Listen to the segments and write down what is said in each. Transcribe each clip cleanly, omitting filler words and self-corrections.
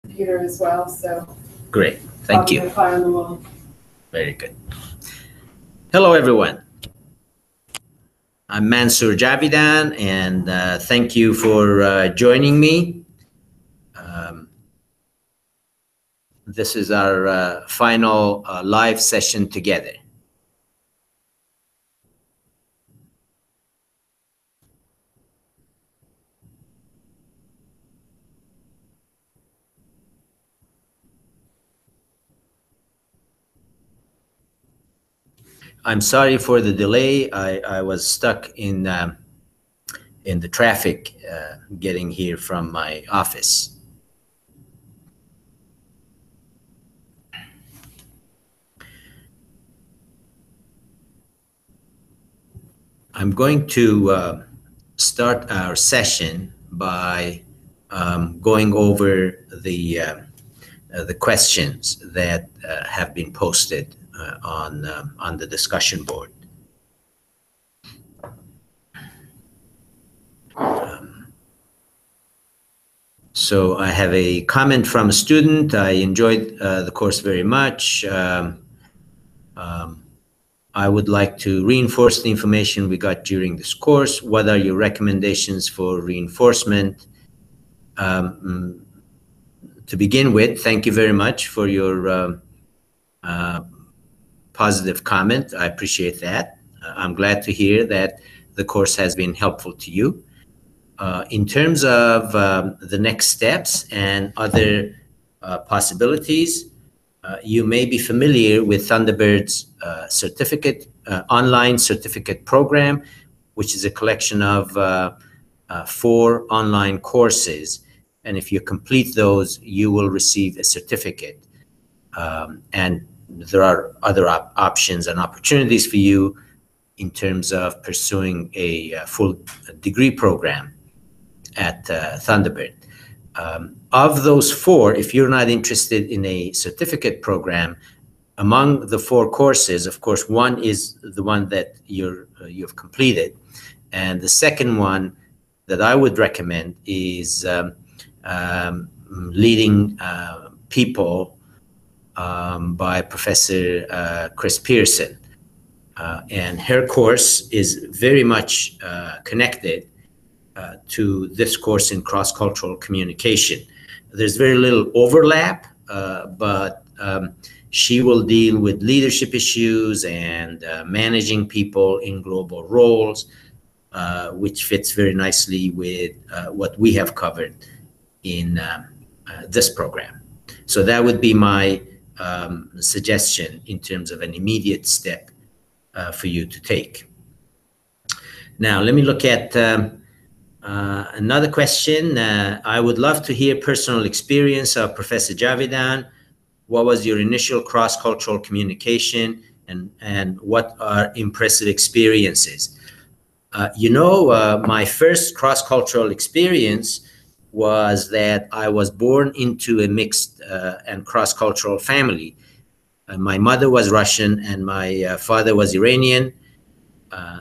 computer as well, so. Great, thank you. Fly on the wall. Very good. Hello, everyone. I'm Mansoor Javidan, and thank you for joining me. This is our final live session together. I'm sorry for the delay. I was stuck in the traffic getting here from my office. I'm going to start our session by going over the questions that have been posted on the discussion board. So I have a comment from a student. I enjoyed the course very much. I would like to reinforce the information we got during this course. What are your recommendations for reinforcement? To begin with, thank you very much for your positive comment. I appreciate that. I'm glad to hear that the course has been helpful to you. In terms of the next steps and other possibilities, you may be familiar with Thunderbird's online certificate program, which is a collection of 4 online courses. And if you complete those, you will receive a certificate. And there are other options and opportunities for you in terms of pursuing a full degree program at Thunderbird. Of those 4, if you're not interested in a certificate program, among the 4 courses, of course, one is the one that you've completed. And the second one that I would recommend is Leading People by Professor Chris Pearson. And her course is very much connected to this course in cross-cultural communication. There's very little overlap, but she will deal with leadership issues and managing people in global roles, which fits very nicely with what we have covered in this program. So that would be my suggestion in terms of an immediate step for you to take. Now, let me look at another question. I would love to hear personal experience of Professor Javidan. What was your initial cross-cultural communication, and what are impressive experiences? My first cross-cultural experience was that I was born into a mixed and cross-cultural family. My mother was Russian and my father was Iranian.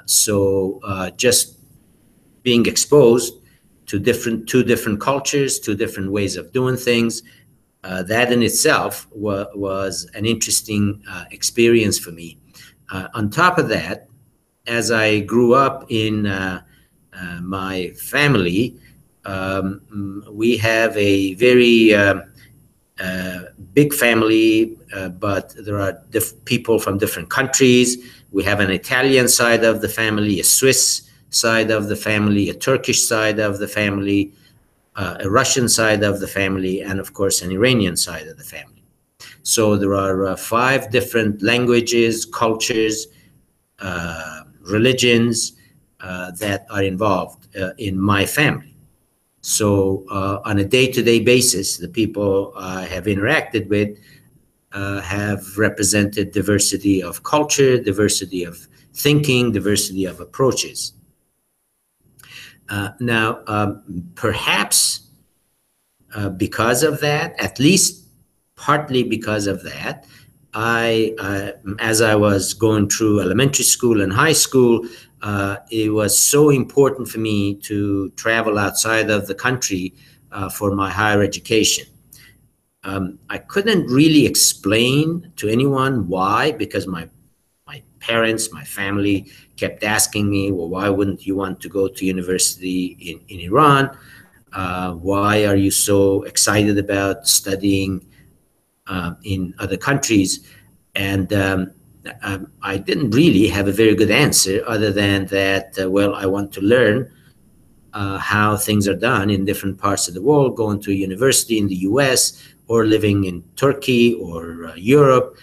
So just being exposed to two different cultures, 2 different ways of doing things, that in itself was an interesting experience for me. On top of that, as I grew up in my family, we have a very big family, but there are people from different countries. We have an Italian side of the family, a Swiss side of the family, a Turkish side of the family, a Russian side of the family, and of course an Iranian side of the family. So there are 5 different languages, cultures, religions that are involved in my family. So on a day-to-day basis, the people I have interacted with have represented diversity of culture, diversity of thinking, diversity of approaches. Now, perhaps because of that, at least partly because of that, as I was going through elementary school and high school, it was so important for me to travel outside of the country for my higher education. I couldn't really explain to anyone why, because my parents, my family kept asking me, well, why wouldn't you want to go to university in Iran? Why are you so excited about studying in other countries? And I didn't really have a very good answer other than that, well, I want to learn how things are done in different parts of the world, going to a university in the US or living in Turkey or Europe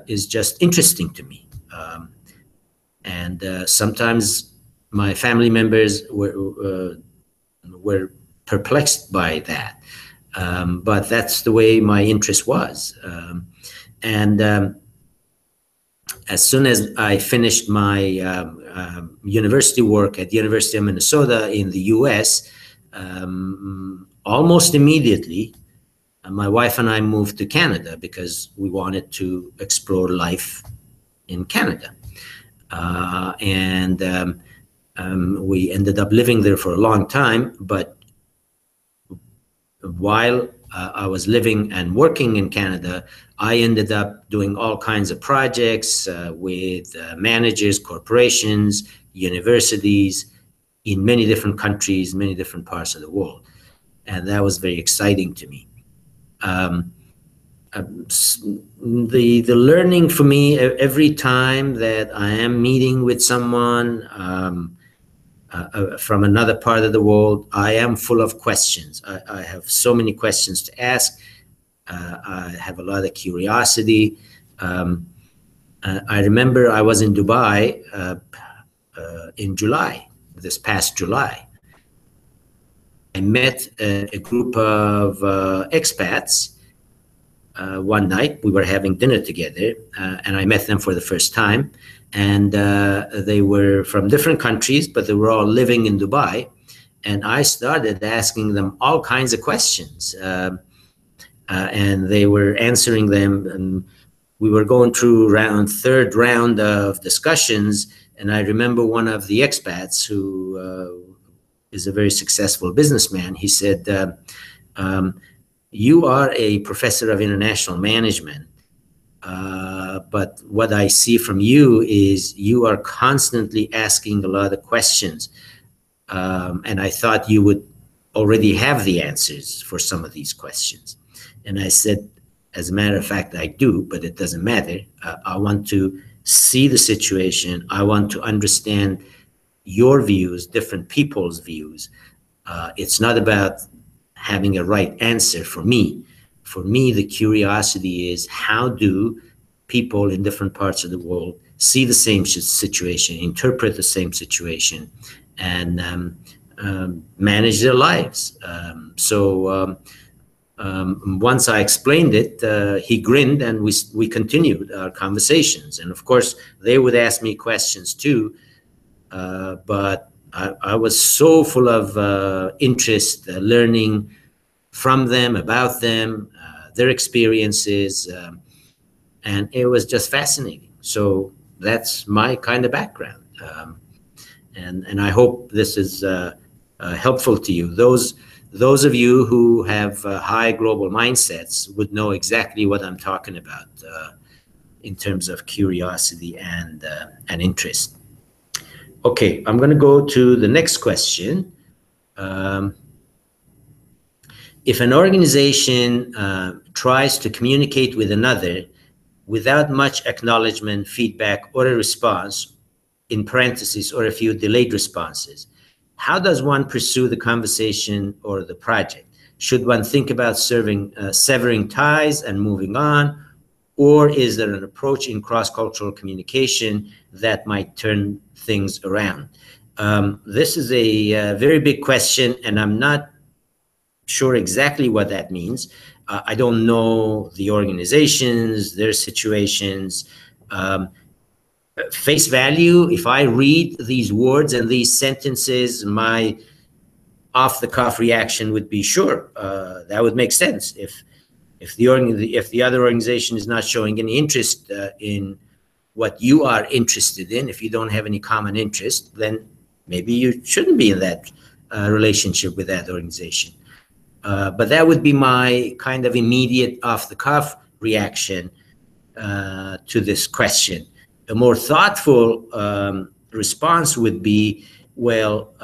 is just interesting to me. And sometimes my family members were perplexed by that. But that's the way my interest was. And as soon as I finished my university work at the University of Minnesota in the US, almost immediately, my wife and I moved to Canada because we wanted to explore life in Canada. And we ended up living there for a long time, but while I was living and working in Canada, I ended up doing all kinds of projects with managers, corporations, universities in many different countries, many different parts of the world. And that was very exciting to me. The learning for me, every time that I am meeting with someone from another part of the world, I am full of questions. I have so many questions to ask. I have a lot of curiosity. I remember I was in Dubai in July, this past July. I met a group of expats. One night we were having dinner together, and I met them for the first time. And they were from different countries, but they were all living in Dubai. And I started asking them all kinds of questions, and they were answering them. And we were going through third round of discussions. And I remember one of the expats who is a very successful businessman. He said, you are a professor of international management, but what I see from you is you are constantly asking a lot of questions. And I thought you would already have the answers for some of these questions. And I said, as a matter of fact, I do, but it doesn't matter. I want to see the situation. I want to understand your views, different people's views. It's not about having a right answer for me. For me, the curiosity is, how do people in different parts of the world see the same situation, interpret the same situation, and manage their lives? Once I explained it, he grinned, and we continued our conversations. And of course, they would ask me questions too, but I was so full of interest, learning from them, about them, their experiences, and it was just fascinating. So that's my kind of background, and I hope this is helpful to you. Those of you who have high global mindsets would know exactly what I'm talking about in terms of curiosity and interest. Okay, I'm going to go to the next question. If an organization tries to communicate with another without much acknowledgement, feedback, or a response, in parentheses, or a few delayed responses, how does one pursue the conversation or the project? Should one think about severing ties and moving on? Or is there an approach in cross-cultural communication that might turn things around? This is a very big question, and I'm not sure exactly what that means. I don't know the organizations, their situations. Face value, if I read these words and these sentences, my off-the-cuff reaction would be, sure, that would make sense. If the other organization is not showing any interest in what you are interested in, if you don't have any common interest, then maybe you shouldn't be in that relationship with that organization. But that would be my kind of immediate off-the-cuff reaction to this question. A more thoughtful response would be, well,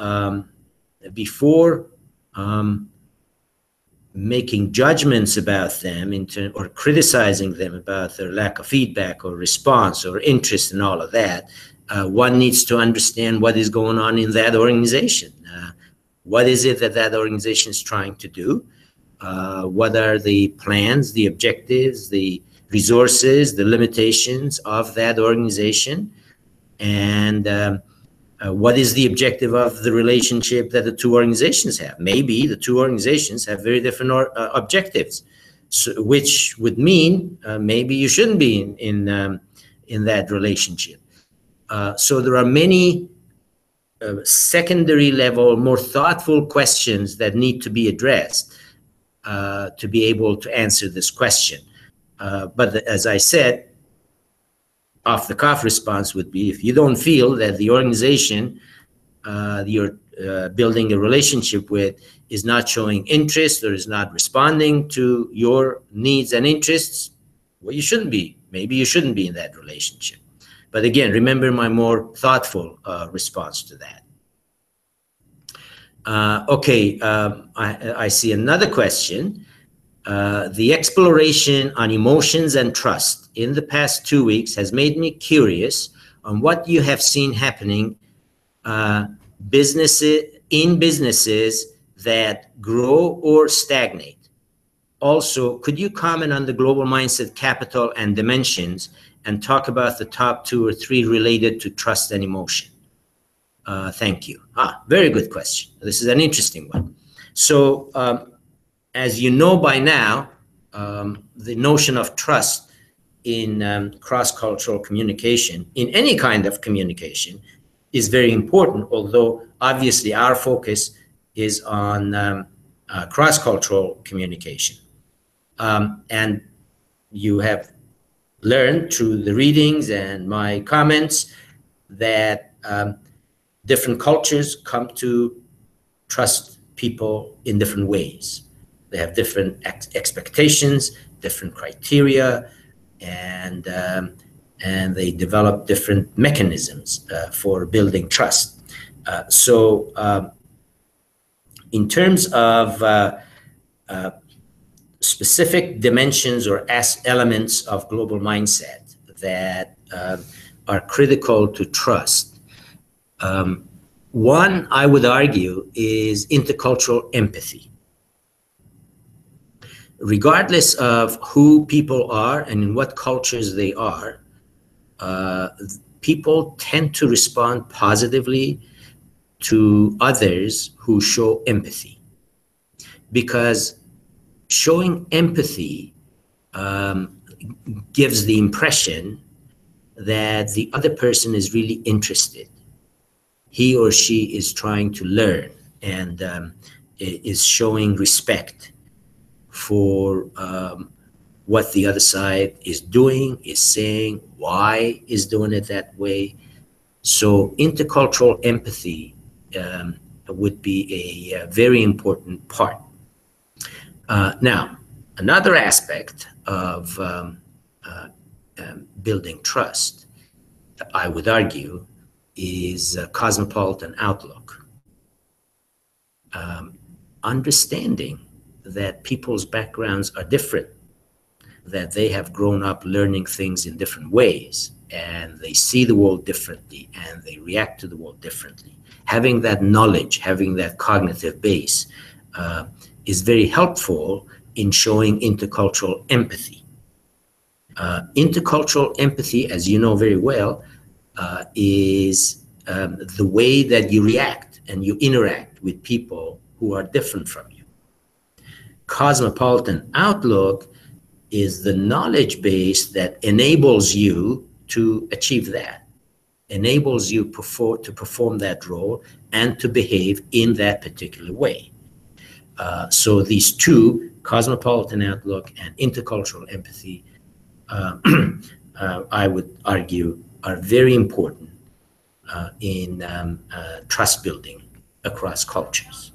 before making judgments about them or criticizing them about their lack of feedback or response or interest and all of that, one needs to understand what is going on in that organization. What is it that that organization is trying to do? What are the plans, the objectives, the resources, the limitations of that organization? And what is the objective of the relationship that the two organizations have? Maybe the two organizations have very different objectives, which would mean maybe you shouldn't be in that relationship. So there are many secondary level, more thoughtful questions that need to be addressed to be able to answer this question. But as I said, off-the-cuff response would be, if you don't feel that the organization you're building a relationship with is not showing interest or is not responding to your needs and interests, well, you shouldn't be. Maybe you shouldn't be in that relationship. But again, remember my more thoughtful response to that. I see another question. The exploration on emotions and trust in the past 2 weeks has made me curious on what you have seen happening businesses that grow or stagnate. Also, could you comment on the global mindset capital and dimensions and talk about the top 2 or 3 related to trust and emotion? Thank you. Very good question. This is an interesting one. So, as you know by now, the notion of trust in cross-cultural communication, in any kind of communication, is very important, although obviously our focus is on cross-cultural communication. And you have learned through the readings and my comments that different cultures come to trust people in different ways. They have different expectations, different criteria, and they develop different mechanisms for building trust. So in terms of specific dimensions or elements of global mindset that are critical to trust, one, I would argue, is intercultural empathy. Regardless of who people are and in what cultures they are, people tend to respond positively to others who show empathy. Because showing empathy gives the impression that the other person is really interested. He or she is trying to learn and is showing respect for what the other side is doing, is saying, why is doing it that way. So intercultural empathy would be a very important part. Now, another aspect of building trust, I would argue, is Cosmopolitan Outlook. Understanding that people's backgrounds are different, that they have grown up learning things in different ways, and they see the world differently, and they react to the world differently. Having that knowledge, having that cognitive base is very helpful in showing intercultural empathy. Intercultural empathy, as you know very well, is the way that you react and you interact with people who are different from you. Cosmopolitan Outlook is the knowledge base that enables you to achieve that, enables you to perform that role and to behave in that particular way. So these two, Cosmopolitan Outlook and intercultural empathy, I would argue, are very important in trust building across cultures.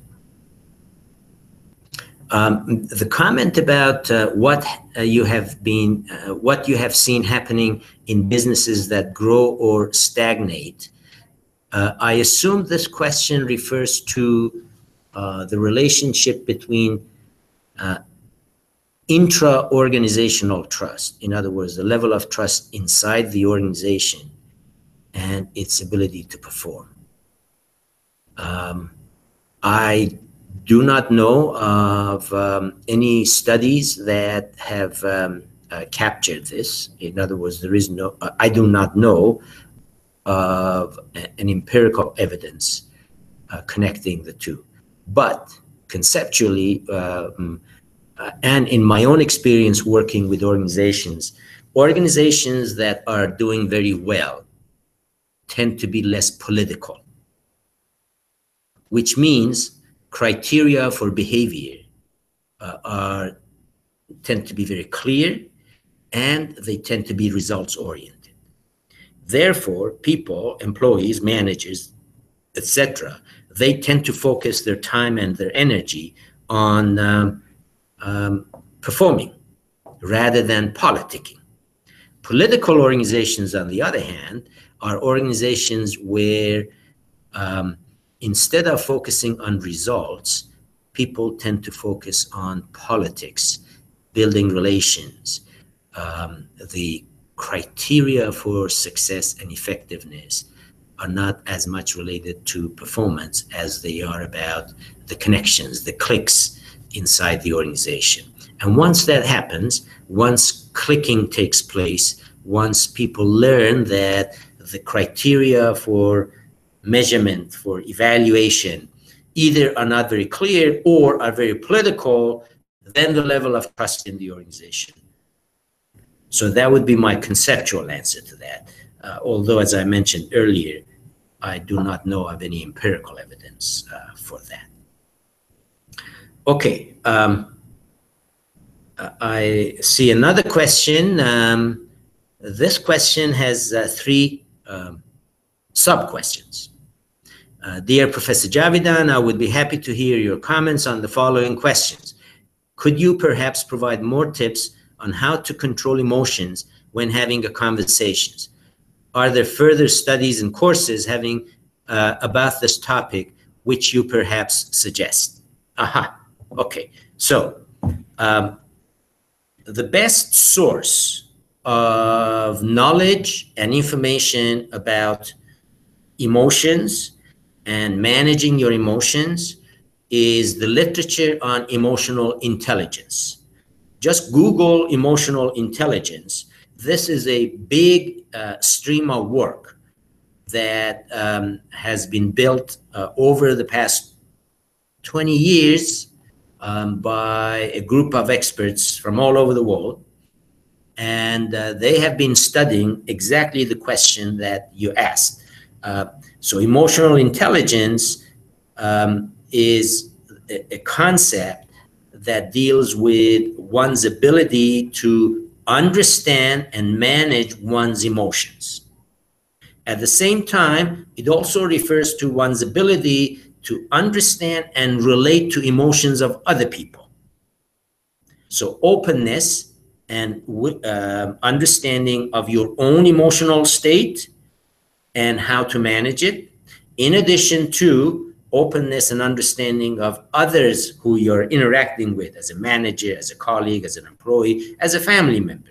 The comment about what you have seen happening in businesses that grow or stagnate. I assume this question refers to the relationship between intra-organizational trust. In other words, the level of trust inside the organization and its ability to perform. I do not know of any studies that have captured this. In other words, there is no, I do not know of an empirical evidence connecting the two. But conceptually, and in my own experience working with organizations that are doing very well tend to be less political, which means criteria for behavior tend to be very clear, and they tend to be results oriented. Therefore, people, employees, managers, etc., they tend to focus their time and their energy on performing rather than politicking. Political organizations, on the other hand, are organizations where instead of focusing on results, people tend to focus on politics, building relations. The criteria for success and effectiveness are not as much related to performance as they are about the connections, the clicks inside the organization. And once that happens, once clicking takes place, once people learn that the criteria for measurement, for evaluation, either are not very clear or are very political, then the level of trust in the organization. So that would be my conceptual answer to that. Although, as I mentioned earlier, I do not know of any empirical evidence for that. Okay, I see another question. This question has three sub-questions. Dear Professor Javidan, I would be happy to hear your comments on the following questions. Could you perhaps provide more tips on how to control emotions when having a conversations? Are there further studies and courses having about this topic which you perhaps suggest? Aha, okay. So the best source of knowledge and information about emotions and managing your emotions is the literature on emotional intelligence. Just Google emotional intelligence. This is a big stream of work that has been built over the past 20 years by a group of experts from all over the world. And they have been studying exactly the question that you asked. So emotional intelligence is a concept that deals with one's ability to understand and manage one's emotions. At the same time, it also refers to one's ability to understand and relate to emotions of other people. So openness and understanding of your own emotional state and how to manage it, in addition to openness and understanding of others who you're interacting with as a manager, as a colleague, as an employee, as a family member,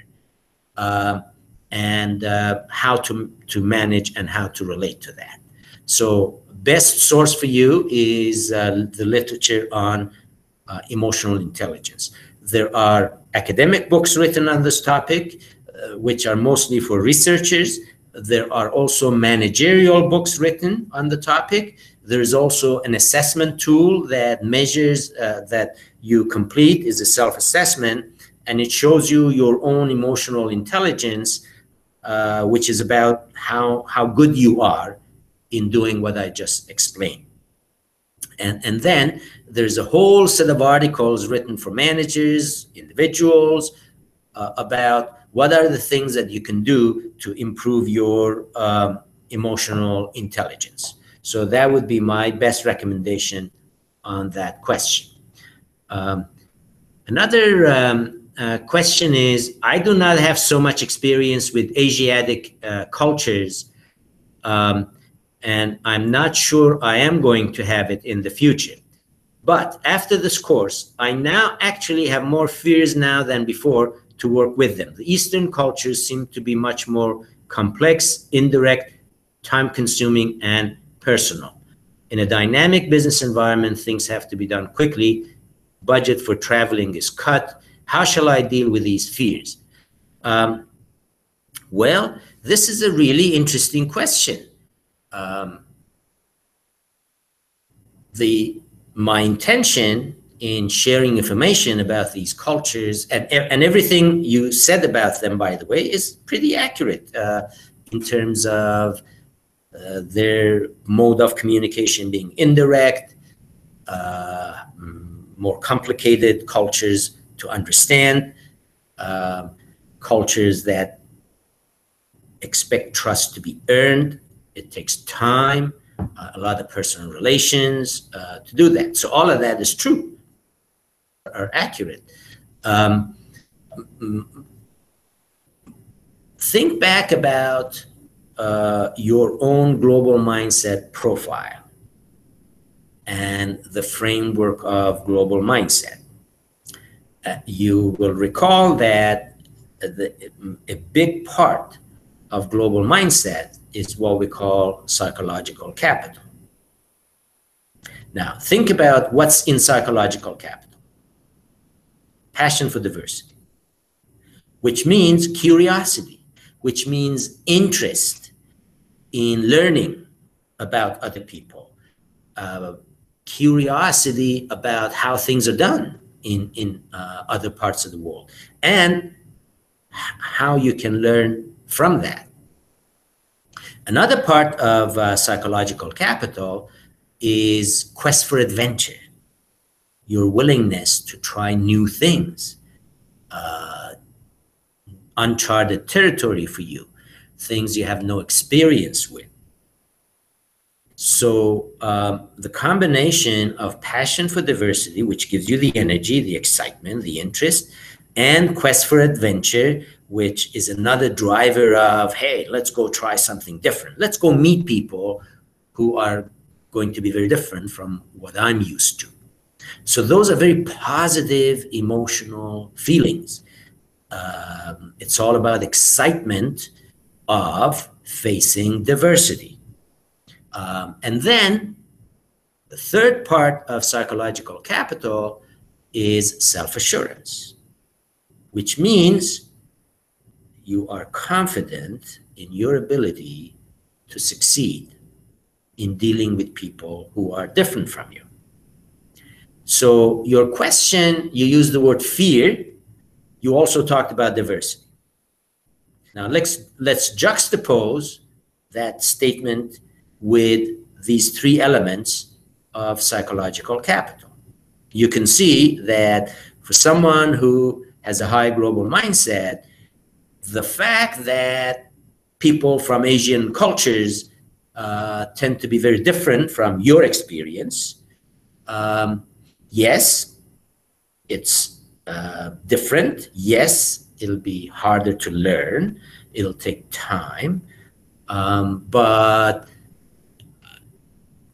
and how to manage and how to relate to that. So best source for you is the literature on emotional intelligence. There are academic books written on this topic, which are mostly for researchers. There are also managerial books written on the topic. There is also an assessment tool that measures that you complete is a self-assessment, and it shows you your own emotional intelligence, which is about how good you are in doing what I just explained. And then there's a whole set of articles written for managers, individuals, about what are the things that you can do to improve your emotional intelligence. So that would be my best recommendation on that question. Another question is, I do not have so much experience with Asiatic cultures, and I'm not sure I am going to have it in the future. But after this course, I now actually have more fears now than before to work with them. The Eastern cultures seem to be much more complex, indirect, time-consuming, and personal. In a dynamic business environment, things have to be done quickly. Budget for traveling is cut. How shall I deal with these fears? Well, this is a really interesting question. My intention in sharing information about these cultures and everything you said about them, by the way, is pretty accurate in terms of their mode of communication being indirect, more complicated cultures to understand, cultures that expect trust to be earned. It takes time, a lot of personal relations to do that. So all of that is true, are accurate. Think back about your own global mindset profile and the framework of global mindset. You will recall that a big part of global mindset is what we call psychological capital. Now, think about what's in psychological capital. Passion for diversity, which means curiosity, which means interest in learning about other people, curiosity about how things are done in other parts of the world, and how you can learn from that. Another part of psychological capital is quest for adventure, your willingness to try new things, uncharted territory for you, things you have no experience with. So the combination of passion for diversity, which gives you the energy, the excitement, the interest, and quest for adventure, which is another driver of, hey, let's go try something different. Let's go meet people who are going to be very different from what I'm used to. So those are very positive emotional feelings. It's all about excitement of facing diversity. And then the third part of psychological capital is self-assurance, which means you are confident in your ability to succeed in dealing with people who are different from you. So your question, you used the word fear. You also talked about diversity. Now let's juxtapose that statement with these three elements of psychological capital. You can see that for someone who has a high global mindset, the fact that people from Asian cultures tend to be very different from your experience, yes, it's different. Yes, it'll be harder to learn. It'll take time. But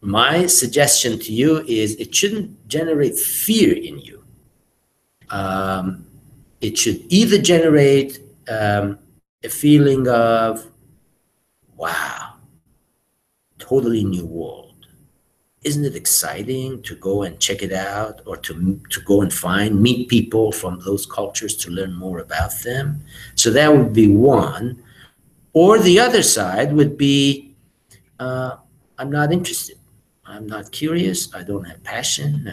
my suggestion to you is it shouldn't generate fear in you. It should either generate a feeling of, wow, totally new world. Isn't it exciting to go and check it out, or to go and meet people from those cultures to learn more about them? So that would be one. Or the other side would be, I'm not interested. I'm not curious. I don't have passion.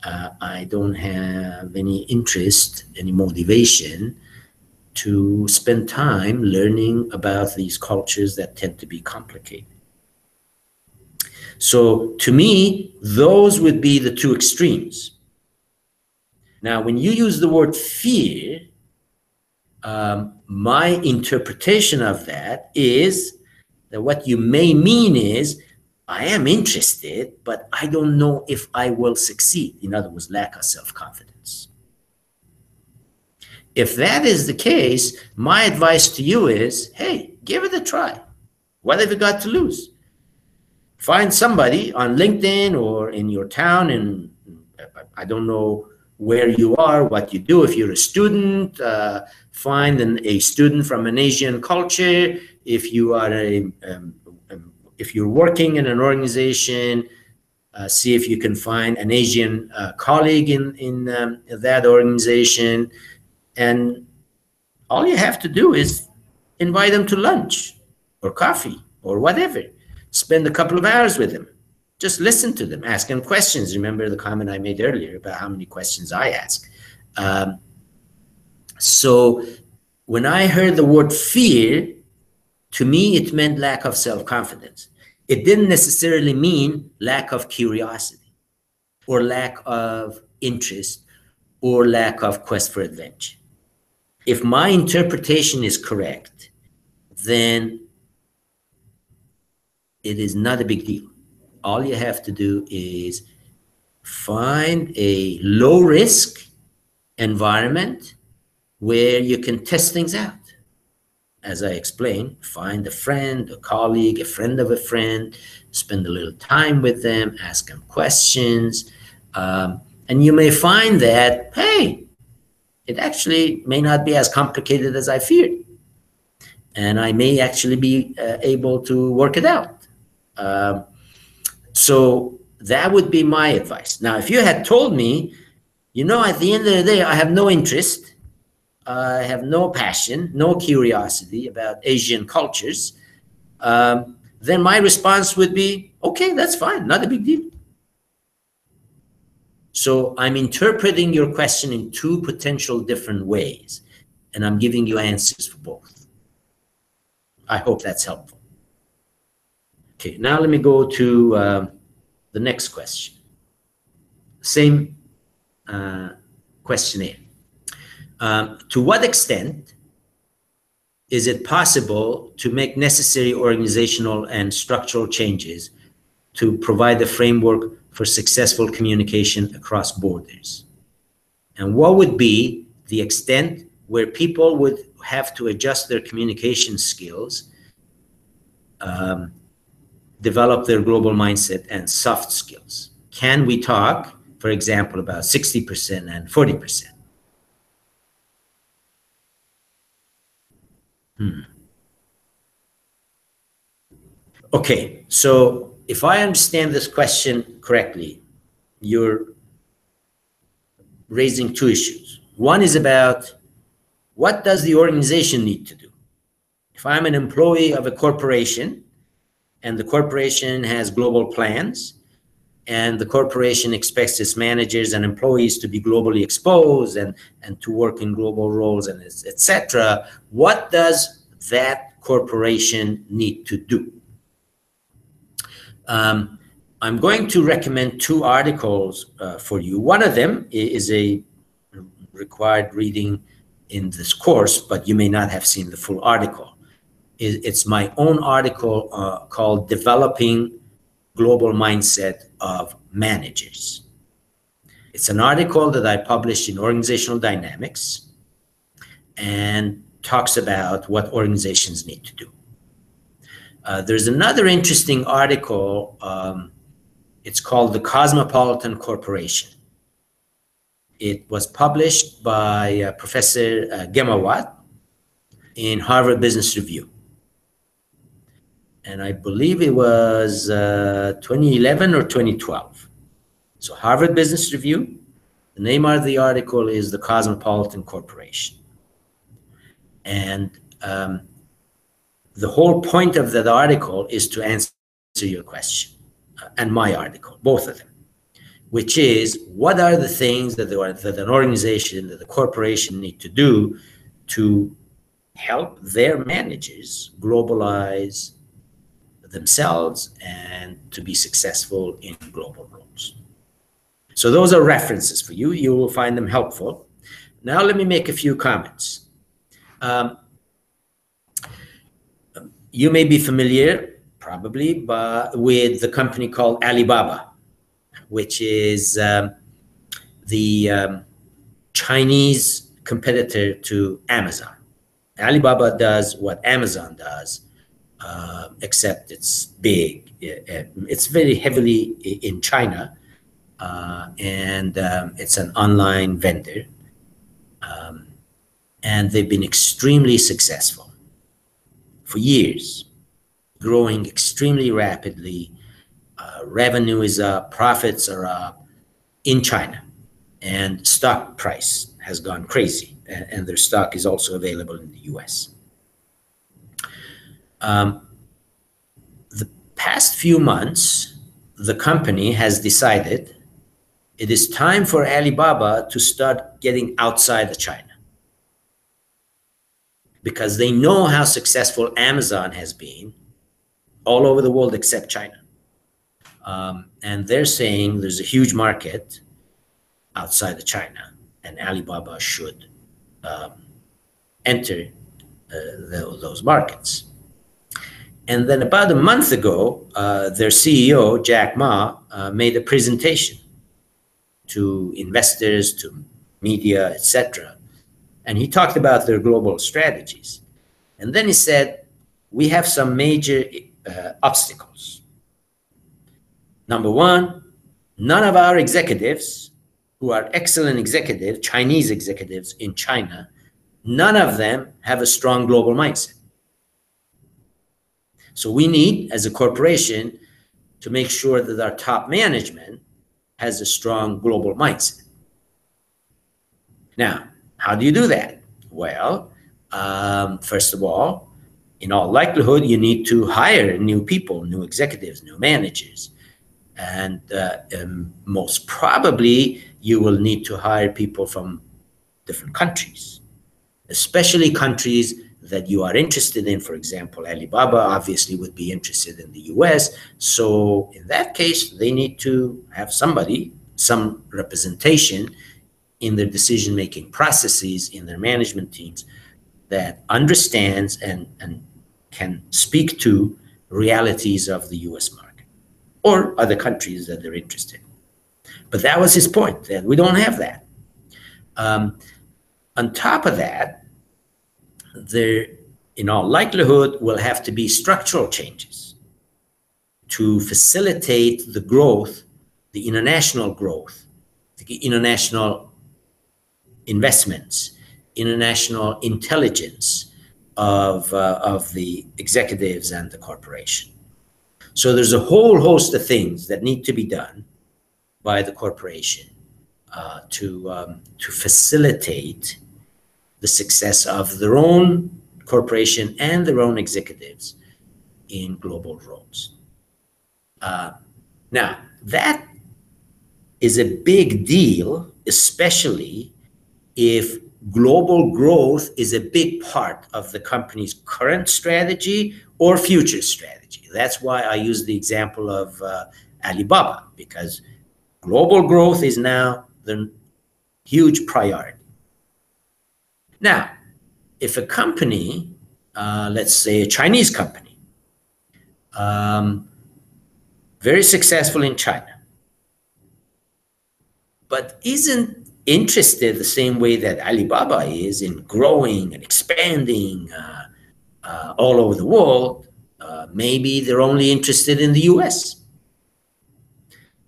I don't have any interest, any motivation to spend time learning about these cultures that tend to be complicated. So to me, those would be the two extremes. Now, when you use the word fear, my interpretation of that is that what you may mean is, I am interested, but I don't know if I will succeed. In other words, lack of self-confidence. If that is the case, my advice to you is, hey, give it a try. What have you got to lose? Find somebody on LinkedIn or in your town, and I don't know where you are, what you do. If you're a student, find a student from an Asian culture. If you are if you're working in an organization, see if you can find an Asian colleague in that organization. And all you have to do is invite them to lunch or coffee or whatever. Spend a couple of hours with them. Just listen to them, ask them questions. Remember the comment I made earlier about how many questions I ask. So when I heard the word fear, to me, it meant lack of self-confidence. It didn't necessarily mean lack of curiosity or lack of interest or lack of quest for adventure. If my interpretation is correct, then it is not a big deal. All you have to do is find a low-risk environment where you can test things out. As I explained, find a friend, a colleague, a friend of a friend, spend a little time with them, ask them questions, and you may find that, hey, it actually may not be as complicated as I feared, and I may actually be able to work it out. So that would be my advice. Now, if you had told me, you know, at the end of the day, I have no interest, I have no passion, no curiosity about Asian cultures, then my response would be, okay, that's fine, not a big deal. So I'm interpreting your question in two potential different ways, and I'm giving you answers for both. I hope that's helpful. Okay, now let me go to the next question. Same questionnaire. To what extent is it possible to make necessary organizational and structural changes to provide a framework for successful communication across borders? And what would be the extent where people would have to adjust their communication skills, develop their global mindset and soft skills? Can we talk, for example, about 60% and 40%? Okay, so if I understand this question correctly, you're raising two issues. One is about what does the organization need to do? If I'm an employee of a corporation and the corporation has global plans and the corporation expects its managers and employees to be globally exposed and to work in global roles and et cetera, what does that corporation need to do? I'm going to recommend two articles for you. One of them is a required reading in this course, but you may not have seen the full article. It's my own article called Developing Global Mindset of Managers. It's an article that I published in Organizational Dynamics and talks about what organizations need to do. There's another interesting article. It's called the Cosmopolitan Corporation. It was published by Professor Gemawat in Harvard Business Review. And I believe it was 2011 or 2012. So Harvard Business Review, the name of the article is the Cosmopolitan Corporation. And the whole point of that article is to answer your question, and my article, both of them, which is what are the things that an organization, that the corporation need to do to help their managers globalize themselves and to be successful in global roles. So those are references for you. You will find them helpful. Now let me make a few comments. You may be familiar, probably, with the company called Alibaba, which is the Chinese competitor to Amazon. Alibaba does what Amazon does, except it's big. It's very heavily in China, and it's an online vendor. And they've been extremely successful for years, growing extremely rapidly. Revenue is up, profits are up in China, and stock price has gone crazy, and their stock is also available in the US. The past few months, the company has decided it is time for Alibaba to start getting outside of China, because they know how successful Amazon has been all over the world except China. And they're saying there's a huge market outside of China, and Alibaba should enter those markets. And then about a month ago, their CEO, Jack Ma, made a presentation to investors, to media, etc. And he talked about their global strategies. And then he said, we have some major obstacles. Number one, none of our executives, who are excellent executives, Chinese executives in China, none of them have a strong global mindset. So we need, as a corporation, to make sure that our top management has a strong global mindset. Now, how do you do that? Well, first of all, in all likelihood, you need to hire new people, new executives, new managers. And most probably, you will need to hire people from different countries, especially countries that you are interested in. For example, Alibaba obviously would be interested in the US. So in that case, they need to have somebody, some representation in their decision-making processes, in their management teams, that understands and can speak to realities of the US market or other countries that they're interested in. But that was his point, that we don't have that. On top of that, there, in all likelihood, will have to be structural changes to facilitate the growth, the international growth, the international investments, international intelligence of the executives and the corporation. So there's a whole host of things that need to be done by the corporation to facilitate the success of their own corporation and their own executives in global roles. Now, that is a big deal, especially if global growth is a big part of the company's current strategy or future strategy. That's why I use the example of Alibaba, because global growth is now the huge priority. Now, if a company, let's say a Chinese company, very successful in China, but isn't interested the same way that Alibaba is in growing and expanding all over the world, maybe they're only interested in the US.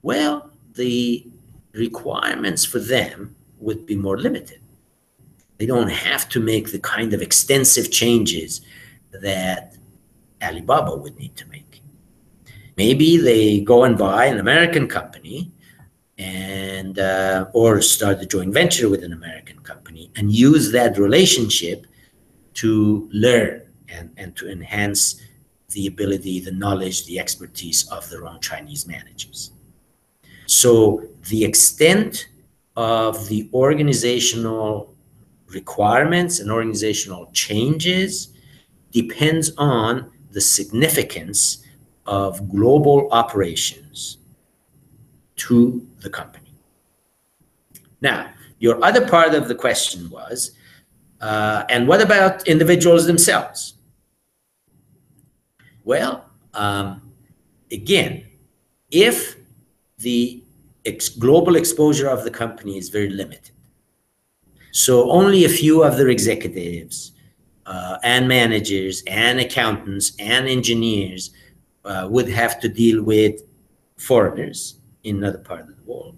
Well, the requirements for them would be more limited. They don't have to make the kind of extensive changes that Alibaba would need to make. Maybe they go and buy an American company and or start a joint venture with an American company and use that relationship to learn and to enhance the ability, the knowledge, the expertise of their own Chinese managers. So the extent of the organizational requirements and organizational changes depends on the significance of global operations to the company. Now, your other part of the question was, and what about individuals themselves? Well, again, if the global exposure of the company is very limited, So only a few of their executives and managers and accountants and engineers would have to deal with foreigners in another part of the world.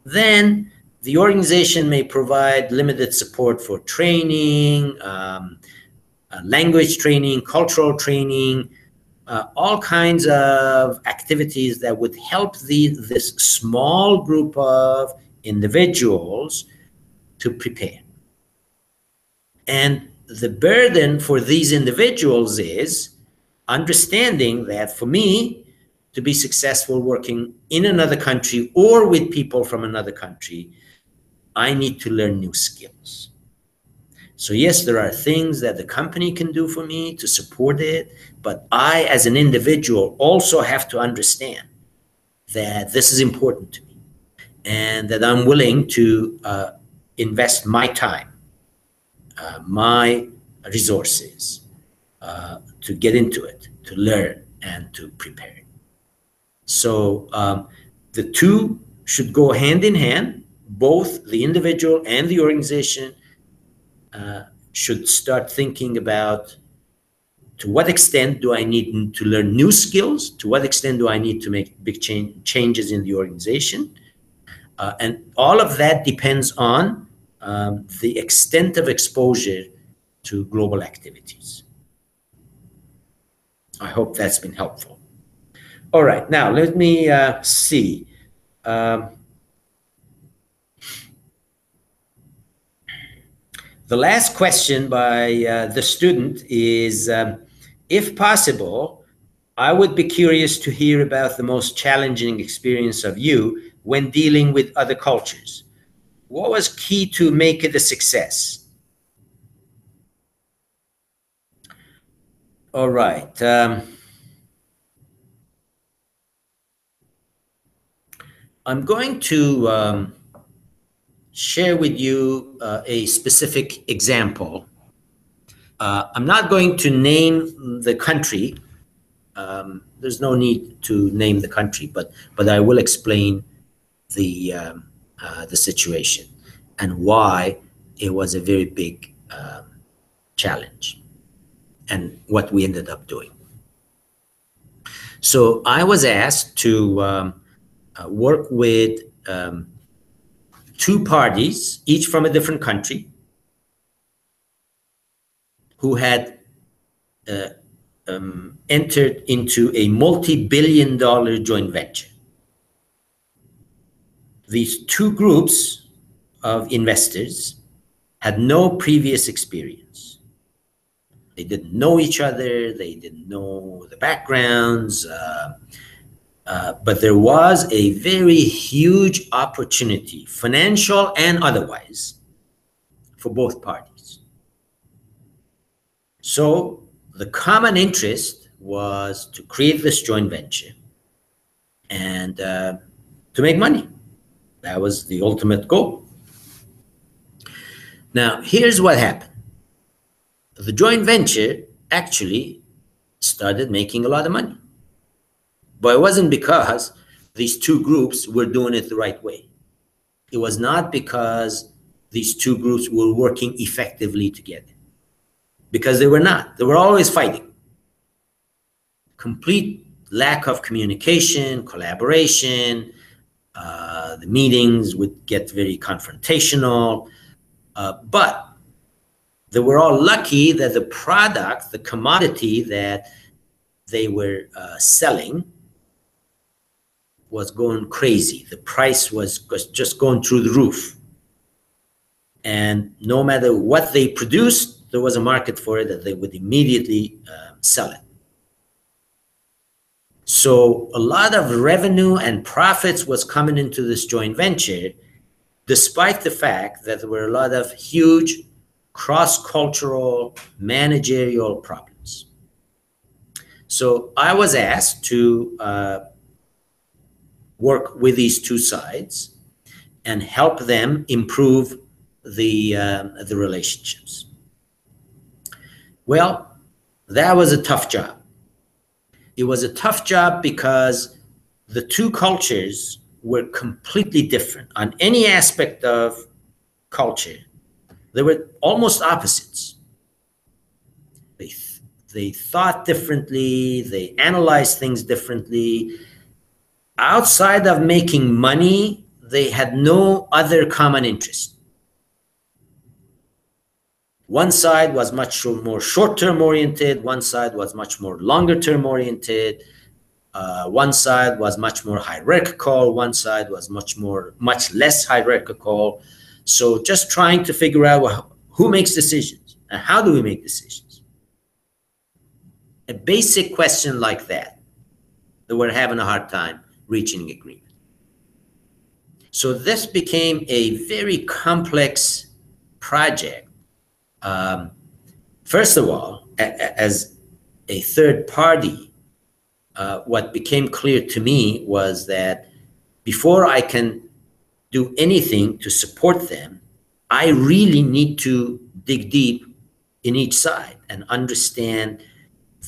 Then the organization may provide limited support for training, language training, cultural training, all kinds of activities that would help this small group of individuals to prepare. And the burden for these individuals is understanding that for me to be successful working in another country or with people from another country, I need to learn new skills. So yes, there are things that the company can do for me to support it, but I, as an individual, also have to understand that this is important to me and that I'm willing to invest my time, my resources to get into it, to learn and to prepare. So the two should go hand in hand. Both the individual and the organization should start thinking about, to what extent do I need to learn new skills? To what extent do I need to make big changes in the organization? And all of that depends on the extent of exposure to global activities. I hope that's been helpful. All right, now let me see. The last question by the student is, if possible, I would be curious to hear about the most challenging experience of you when dealing with other cultures. What was key to make it a success? All right. I'm going to share with you a specific example. I'm not going to name the country. There's no need to name the country, but I will explain the situation and why it was a very big challenge and what we ended up doing. So I was asked to work with two parties, each from a different country, who had entered into a multi-billion-dollar joint venture. These two groups of investors had no previous experience. They didn't know each other, they didn't know the backgrounds, but there was a very huge opportunity, financial and otherwise, for both parties. So the common interest was to create this joint venture and to make money. That was the ultimate goal. Now, here's what happened. The joint venture actually started making a lot of money. But it wasn't because these two groups were doing it the right way. It was not because these two groups were working effectively together. Because they were not. They were always fighting. Complete lack of communication, collaboration. The meetings would get very confrontational. But they were all lucky that the product, the commodity that they were selling was going crazy. The price was just going through the roof. And no matter what they produced, there was a market for it that they would immediately sell it. So a lot of revenue and profits was coming into this joint venture, despite the fact that there were a lot of huge cross-cultural managerial problems. So I was asked to work with these two sides and help them improve the relationships. Well, that was a tough job. It was a tough job because the two cultures were completely different on any aspect of culture. They were almost opposites. They, they thought differently, they analyzed things differently. Outside of making money, they had no other common interest. One side was much more short-term oriented, one side was much more longer-term oriented, one side was much more hierarchical, one side was much less hierarchical. So just trying to figure out, well, who makes decisions and how do we make decisions? A basic question like that we're having a hard time reaching agreement. So this became a very complex project. First of all, as a third party, what became clear to me was that before I can do anything to support them, I really need to dig deep in each side and understand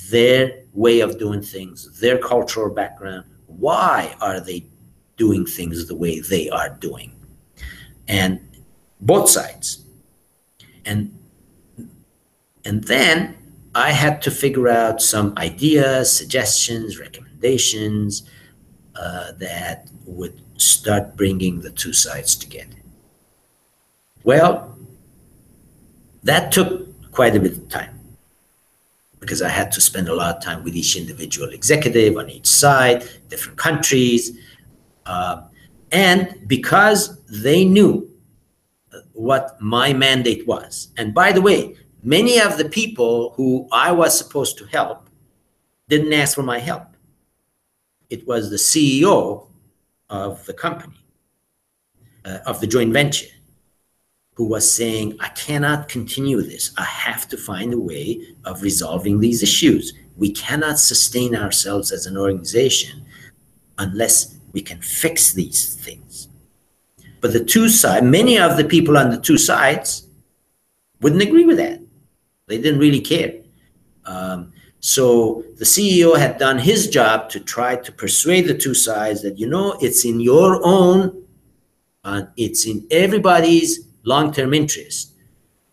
their way of doing things, their cultural background. Why are they doing things the way they are doing? And both sides. And then I had to figure out some ideas, suggestions, recommendations that would start bringing the two sides together. Well, that took quite a bit of time because I had to spend a lot of time with each individual executive on each side, different countries. And because they knew what my mandate was. And by the way, many of the people who I was supposed to help didn't ask for my help. It was the CEO of the company, of the joint venture, who was saying, I cannot continue this. I have to find a way of resolving these issues. We cannot sustain ourselves as an organization unless we can fix these things. But the two sides, many of the people on the two sides wouldn't agree with that. They didn't really care. So the CEO had done his job to try to persuade the two sides that, it's in your own, it's in everybody's long-term interest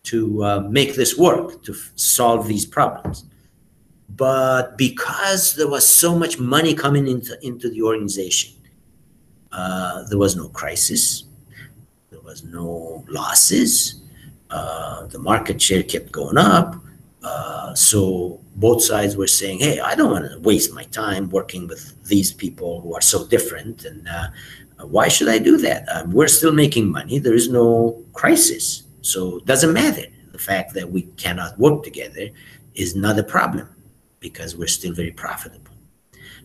to make this work, to solve these problems. But because there was so much money coming into the organization, there was no crisis, there was no losses, the market share kept going up. So both sides were saying, hey, I don't want to waste my time working with these people who are so different. And why should I do that? We're still making money. There is no crisis. So it doesn't matter. The fact that we cannot work together is not a problem because we're still very profitable.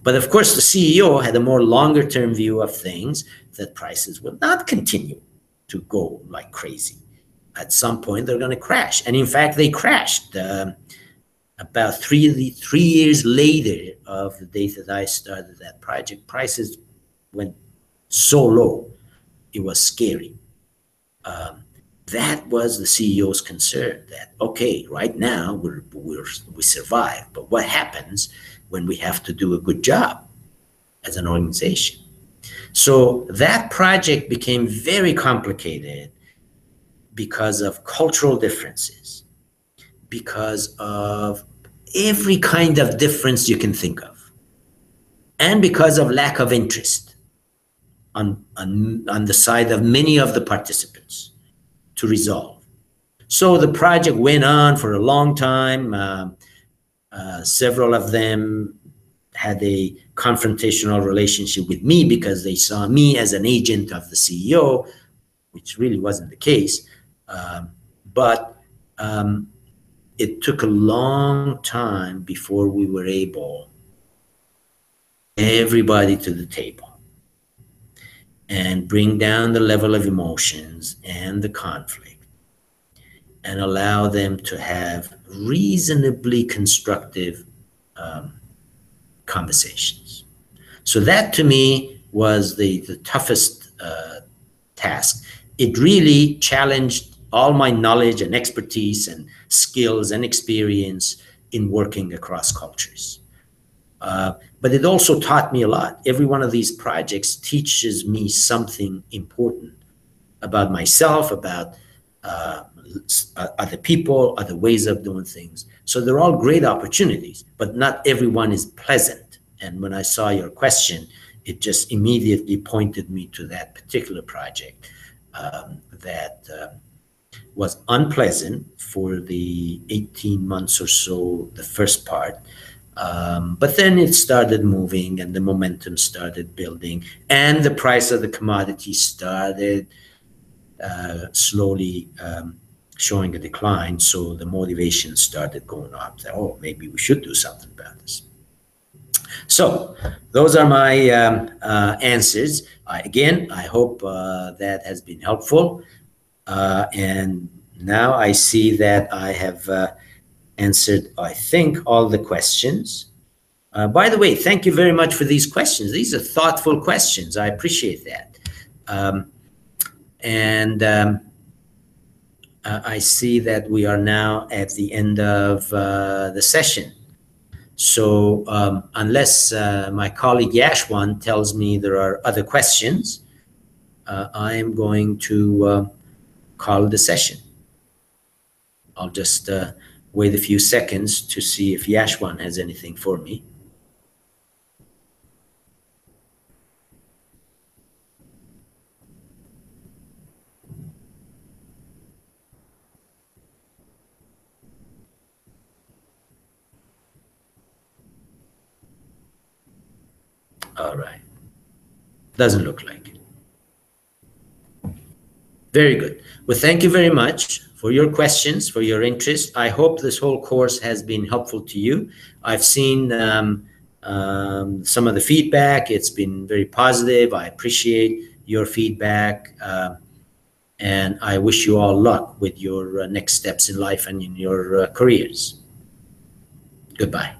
But of course, the CEO had a more longer term view of things, that prices will not continue to go like crazy. At some point, they're going to crash. And in fact, they crashed. About three years later of the date that I started that project, prices went so low, it was scary. That was the CEO's concern, that, okay, right now we survive, but what happens when we have to do a good job as an organization? So that project became very complicated because of cultural differences, because of every kind of difference you can think of, and because of lack of interest on the side of many of the participants to resolve. So the project went on for a long time. Several of them had a confrontational relationship with me because they saw me as an agent of the CEO, which really wasn't the case. But it took a long time before we were able to get everybody to the table and bring down the level of emotions and the conflict and allow them to have reasonably constructive conversations. So that to me was the toughest task. It really challenged all my knowledge and expertise and skills and experience in working across cultures. But it also taught me a lot. Every one of these projects teaches me something important about myself, about other people, other ways of doing things. So they're all great opportunities, but not everyone is pleasant. And when I saw your question, it just immediately pointed me to that particular project that was unpleasant for the 18 months or so, the first part. But then it started moving and the momentum started building, and the price of the commodity started slowly showing a decline. So the motivation started going up. That, oh, maybe we should do something about this. So those are my answers. Again, I hope that has been helpful. And now I see that I have answered, I think, all the questions. By the way, thank you very much for these questions. These are thoughtful questions. I appreciate that. I see that we are now at the end of the session. So unless my colleague Yashwan tells me there are other questions, I am going to call the session. I'll just wait a few seconds to see if Yashwan has anything for me. All right. Doesn't look like it. Very good. Well, thank you very much for your questions, for your interest. I hope this whole course has been helpful to you. I've seen some of the feedback. It's been very positive. I appreciate your feedback. And I wish you all luck with your next steps in life and in your careers. Goodbye.